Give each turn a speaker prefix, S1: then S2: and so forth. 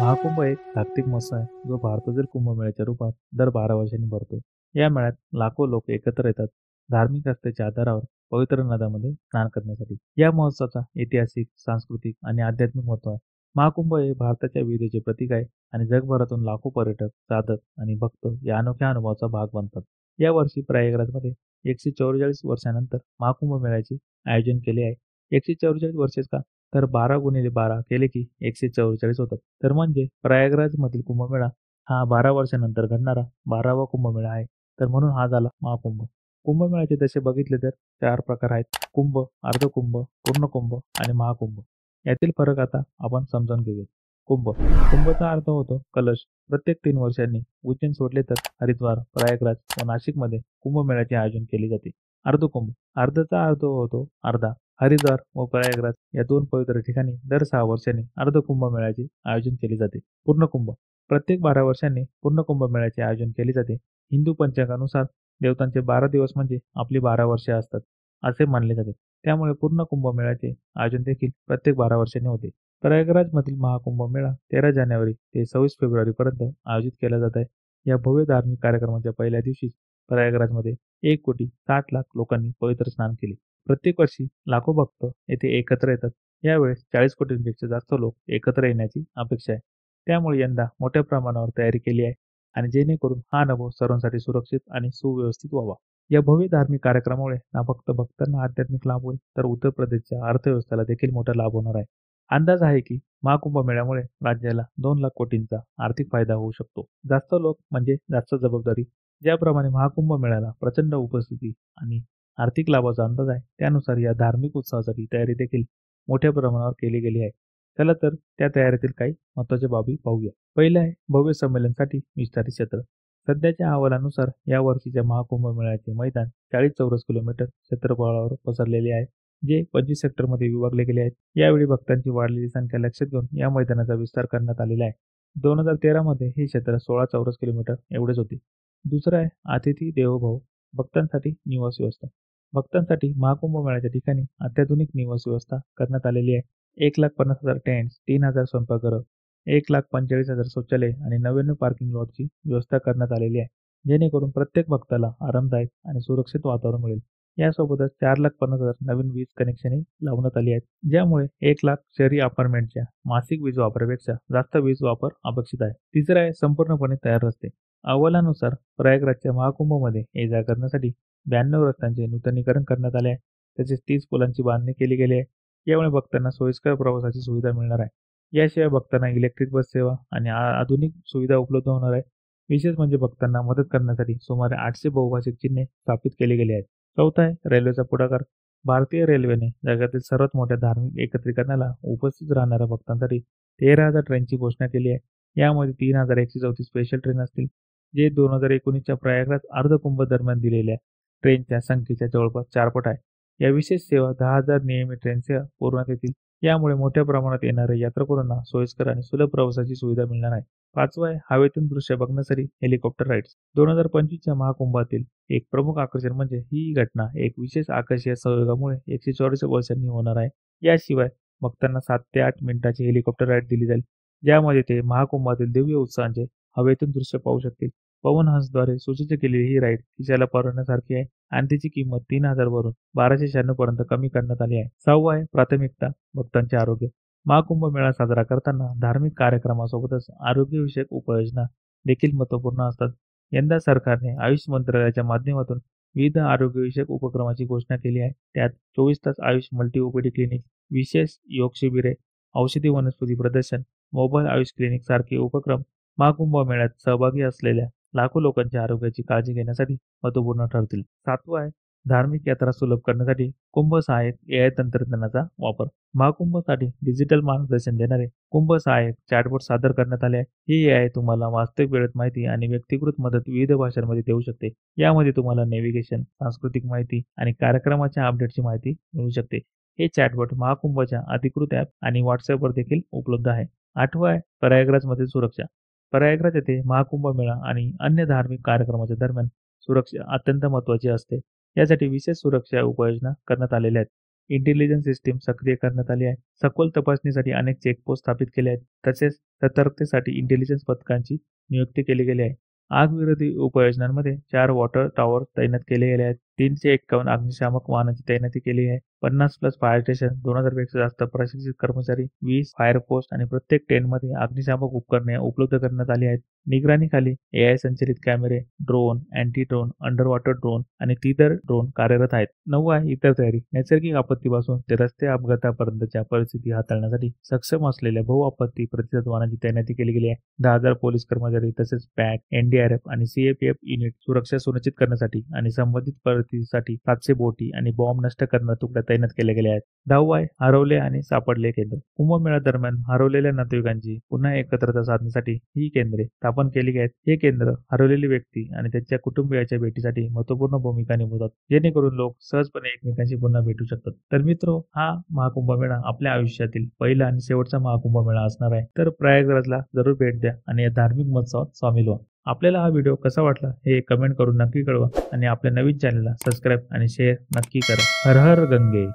S1: महाकुंभ एक जागतिक महोत्सव आहे, जो भारतातील कुंभमेळ्याच्या रूपात दर 12 वर्षांनी भरतो. या मेळ्यात लाखो लोक एकत्र येतात, धार्मिक आस्थेच्या आधारावर पवित्र नद्यांमध्ये स्नान करण्यासाठी. या महोत्सवाचा ऐतिहासिक, सांस्कृतिक आणि आध्यात्मिक महत्त्व आहे. महाकुंभ हे भारताच्या विविधतेचे प्रतीक आहे आणि जगभरातून लाखो पर्यटक, साधक आणि भक्त या अनोख्या अनुभवाचा भाग बनतात. या वर्षी प्रयागराजमध्ये 144 वर्षांनंतर महाकुंभ मेळ्याचे आयोजन केले आहे. 144 वर्षेच का? तर 12 गुणिले 12 केले की 144 होतात. तर म्हणजे प्रयागराजमधील कुंभमेळा हा 12 वर्षानंतर घडणारा 12वा कुंभमेळा आहे. तर म्हणून हा झाला महाकुंभ. कुंभमेळ्याचे तसे बघितले तर 4 प्रकार आहेत. कुंभ, अर्धकुंभ, पूर्णकुंभ आणि महाकुंभ. यातील फरक आता आपण समजून घेऊयात. कुंभ. कुंभचा अर्थ होतो कलश. प्रत्येक 3 वर्षांनी उज्जैन सोडले तर हरिद्वार, प्रयागराज व नाशिकमध्ये कुंभमेळ्याचे आयोजन केले जाते. अर्धकुंभ. अर्धचा अर्थ होतो अर्धा. हरिद्वार व प्रयागराज या 2 पवित्र ठिकाणी दर 6 वर्षांनी अर्धकुंभ मेळ्याचे आयोजन केले जाते. पूर्णकुंभ. प्रत्येक 12 वर्षांनी पूर्णकुंभ मेळ्याचे आयोजन केले जाते. हिंदू पंचांगानुसार देवतांचे 12 दिवस म्हणजे आपली 12 वर्षे असतात, असे मानले जाते. त्यामुळे पूर्ण कुंभमेळ्याचे आयोजन देखील प्रत्येक 12 वर्षांनी होते. प्रयागराजमधील महाकुंभ मेळा 13 जानेवारी ते 26 फेब्रुवारीपर्यंत आयोजित केला जात आहे. या भव्य धार्मिक कार्यक्रमाच्या पहिल्या दिवशीच प्रयागराजमध्ये 1,60,00,000 लोकांनी पवित्र स्नान केले. प्रत्येक वर्षी लाखो भक्त येथे एकत्र येतात. यावेळेस 40 कोटींपेक्षा जास्त लोक एकत्र येण्याची अपेक्षा आहे. त्यामुळे यंदा मोठ्या प्रमाणावर तयारी केली आहे आणि जेणेकरून हा अनुभव सर्वांसाठी सुरक्षित आणि सुव्यवस्थित व्हावा. या भव्य धार्मिक कार्यक्रमामुळे ना फक्त भक्तांना आध्यात्मिक लाभ होईल, तर उत्तर प्रदेशच्या अर्थव्यवस्थेला देखील मोठा लाभ होणार आहे. अंदाज आहे की महाकुंभ मेळ्यामुळे राज्याला 2 लाख कोटींचा आर्थिक फायदा होऊ शकतो. जास्त लोक म्हणजे जास्त जबाबदारी. ज्याप्रमाणे महाकुंभ मेळ्याला प्रचंड उपस्थिती आणि आर्थिक लाभाचा अंदाज आहे, त्यानुसार या धार्मिक उत्सवासाठी तयारी देखील मोठ्या प्रमाणावर केली गेली आहे. चला तर त्या तयारीतील काही महत्त्वाच्या बाबी पाहूया. पहिलं आहे भव्य संमेलनासाठी विस्तारित क्षेत्र. सध्याच्या अहवालानुसार या वर्षीच्या महाकुंभ मेळ्याचे मैदान 40 चौरस किलोमीटर क्षेत्रफळावर पसरलेले आहे, जे 25 सेक्टरमध्ये विभागले गेले आहेत. यावेळी भक्तांची वाढलेली संख्या लक्षात घेऊन या मैदानाचा विस्तार करण्यात आलेला आहे. 2013 मध्ये हे क्षेत्र 16 चौरस किलोमीटर एवढेच होते. दुसरं आहे अतिथी देवो भव. भक्तांसाठी निवास व्यवस्था. भक्तांसाठी महाकुंभ मेळ्याच्या ठिकाणी अत्याधुनिक निवास व्यवस्था करण्यात आलेली आहे. 1,50,000 टेंट्स, 3,000 स्वयंपाकघरं, 1,45,000 शौचालय आणि 99 पार्किंग लॉटची व्यवस्था करण्यात आलेली आहे. जेणेकरून प्रत्येक भक्ताला आरामदायक आणि सुरक्षित वातावरण मिळेल. यासोबतच 4,50,000 नवीन वीज कनेक्शनही लावण्यात आली आहेत, ज्यामुळे 1,00,000 शहरी अपार्टमेंटच्या मासिक वीज वापरापेक्षा जास्त वीज वापर अपेक्षित आहे. तिसरं आहे संपूर्णपणे तयार रस्ते. अहवालानुसार प्रयागराजच्या महाकुंभमध्ये ये-जा करण्यासाठी 92 रस्त्यांचे नूतनीकरण करण्यात आले आहे. तसेच 30 पुलांची बांधणी केली गेली आहे. यामुळे भक्तांना सोयीस्कर प्रवासाची सुविधा मिळणार आहे. याशिवाय भक्तांना इलेक्ट्रिक बस सेवा आणि आधुनिक सुविधा उपलब्ध होणार आहे. विशेष म्हणजे भक्तांना मदत करण्यासाठी सुमारे 800 बहुभाषिक चिन्हे स्थापित केली गेली आहेत. चौथा आहे रेल्वेचा पुढाकार. भारतीय रेल्वेने जगातील सर्वात मोठ्या धार्मिक एकत्रीकरणाला उपस्थित राहणाऱ्या भक्तांसाठी 13,000 ट्रेनची घोषणा केली आहे. यामध्ये 3,134 स्पेशल ट्रेन असतील, जे 2019च्या प्रयागराज अर्धकुंभ दरम्यान दिलेल्या ट्रेनच्या संख्येच्या जवळपास 4 पट आहे. या विशेष सेवा 10,000 नियमित ट्रेनसेवा पुरवण्यात येतील. यामुळे मोठ्या प्रमाणात येणाऱ्या यात्रेकरूंना सोयीस्कर आणि सुलभ प्रवासाची सुविधा मिळणार आहे. पाचवं आहे हवेतून दृश्य बघण्यासाठी हेलिकॉप्टर राईड्स. 2025च्या महाकुंभातील एक प्रमुख आकर्षण म्हणजे ही घटना एक विशेष आकाशीय संयोगामुळे 144 वर्षांनी होणार आहे. याशिवाय भक्तांना 7 ते 8 मिनिटाची हेलिकॉप्टर राईड दिली जाईल, ज्यामध्ये ते महाकुंभातील दिव्य उत्सवांचे हवेतून दृश्य पाहू शकतील. पवन सूचित केलेली ही राईड खिशाला परवडण्यासारखी आहे आणि तिची किंमत 3,000 वरून 1296 पर्यंत कमी करण्यात आली आहे. 6वं आहे प्राथमिकता भक्तांचे आरोग्य. महाकुंभ मेळा साजरा करताना धार्मिक कार्यक्रमासोबतच आरोग्यविषयक उपाययोजना देखील महत्त्वपूर्ण असतात. यंदा सरकारने आयुष मंत्रालयाच्या माध्यमातून विविध आरोग्यविषयक उपक्रमाची घोषणा केली आहे. त्यात 24 तास आयुष मल्टी ओपीडी क्लिनिक, विशेष योग शिबिरे, औषधी वनस्पती प्रदर्शन, मोबाईल आयुष क्लिनिक सारखे उपक्रम महाकुंभ मेळ्यात सहभागी असलेल्या लाखो लोकांच्या आरोग्याची काळजी घेण्यासाठी महत्त्वपूर्ण ठरतील. 7वं आहे धार्मिक यात्रा सुलभ करण्यासाठी कुंभ सहाय्यक एआय तंत्रज्ञानाचा वापर. महाकुंभसाठी डिजिटल मार्गदर्शन देणारे कुंभ सहाय्यक चॅटबॉट सादर करण्यात आले आहे. ही एआय तुम्हाला वास्तविक वेळेत माहिती आणि व्यक्तिगत मदत विविध भाषांमध्ये देऊ शकते. यामध्ये तुम्हाला नेव्हिगेशन, सांस्कृतिक माहिती आणि कार्यक्रमाच्या अपडेटची माहिती मिळू शकते. हे चॅटबॉट महाकुंभच्या अधिकृत ॲप आणि व्हॉट्सॲपवर देखील उपलब्ध आहे. 8वं आहे प्रयागराजमधील सुरक्षा. प्रयागराज येथे महाकुंभ मेळा आणि अन्य धार्मिक कार्यक्रमाच्या दरम्यान सुरक्षा अत्यंत महत्त्वाची असते. यासाठी विशेष सुरक्षा उपाययोजना करण्यात आलेल्या आहेत. इंटेलिजन्स सिस्टीम सक्रिय करण्यात आली आहे. सखोल तपासणीसाठी अनेक चेकपोस्ट स्थापित केले आहेत. तसेच सतर्कतेसाठी इंटेलिजन्स पथकांची नियुक्ती केली गेली आहे. आग विरोधी उपाययोजनांमध्ये 4 वॉटर टॉवर तैनात केले गेले आहेत. 351 अग्निशामक वाहनांची तैनाती केली आहे. 50+ फायर स्टेशन, 2000 पेक्षा जास्त प्रशिक्षित कर्मचारी, 20 फायर पोस्ट आणि प्रत्येक टेंटमध्ये अग्निशामक उपकरणे उपलब्ध करण्यात आली आहेत. निगराणीखाली AI संचलित कॅमेरे, drone, anti drone, under water drone आणि टीदर ड्रोन कार्यरत आहेत. 9 आहे इतर तयारी. नैसर्गिक आपत्तीपासून ते रस्ते अपघातापर्यंतच्या परिस्थिती हाताळण्यासाठी सक्षम असलेल्या बहुआपत्ती प्रतिसाद वाहनांची तैनाती केली गेली आहे. 10,000 पोलीस कर्मचारी तसेच पॅक, NDRF आणि CAPF युनिट सुरक्षा सुनिश्चित करण्यासाठी आणि संबंधित परिस्थितीसाठी 700 बोटी आणि बॉम्ब नष्ट करणाऱ्या तुकड्या तैनात केल्या गेल्या आहेत. 10 आहे हरवले आणि सापडले केंद्र. कुंभमेळा दरम्यान हरवलेल्या नातेवाईकांची पुन्हा एकत्रता साधण्यासाठी ही केंद्रे स्थापन केली आहेत. हे केंद्र हरवलेली व्यक्ती आणि त्यांच्या कुटुंबियाच्या भेटीसाठी महत्त्वपूर्ण भूमिका निभावतात, जेणेकरून लोक सहजपणे एकमेकांशी पुन्हा भेटू शकतात. तर मित्रो, हा महाकुंभमेळा आपल्या आयुष्यातील पहिला आणि शेवटचा महाकुंभमेळा असणार आहे. तर प्रयागराजला जरूर भेट द्या आणि या धार्मिक महोत्सवात सामील व्हा. आपल्याला हा व्हिडिओ कसा वाटला हे कमेंट करून नक्की कळवा आणि आपल्या नवीन चॅनलला सबस्क्राईब आणि शेअर नक्की करा. हर हर गंगे.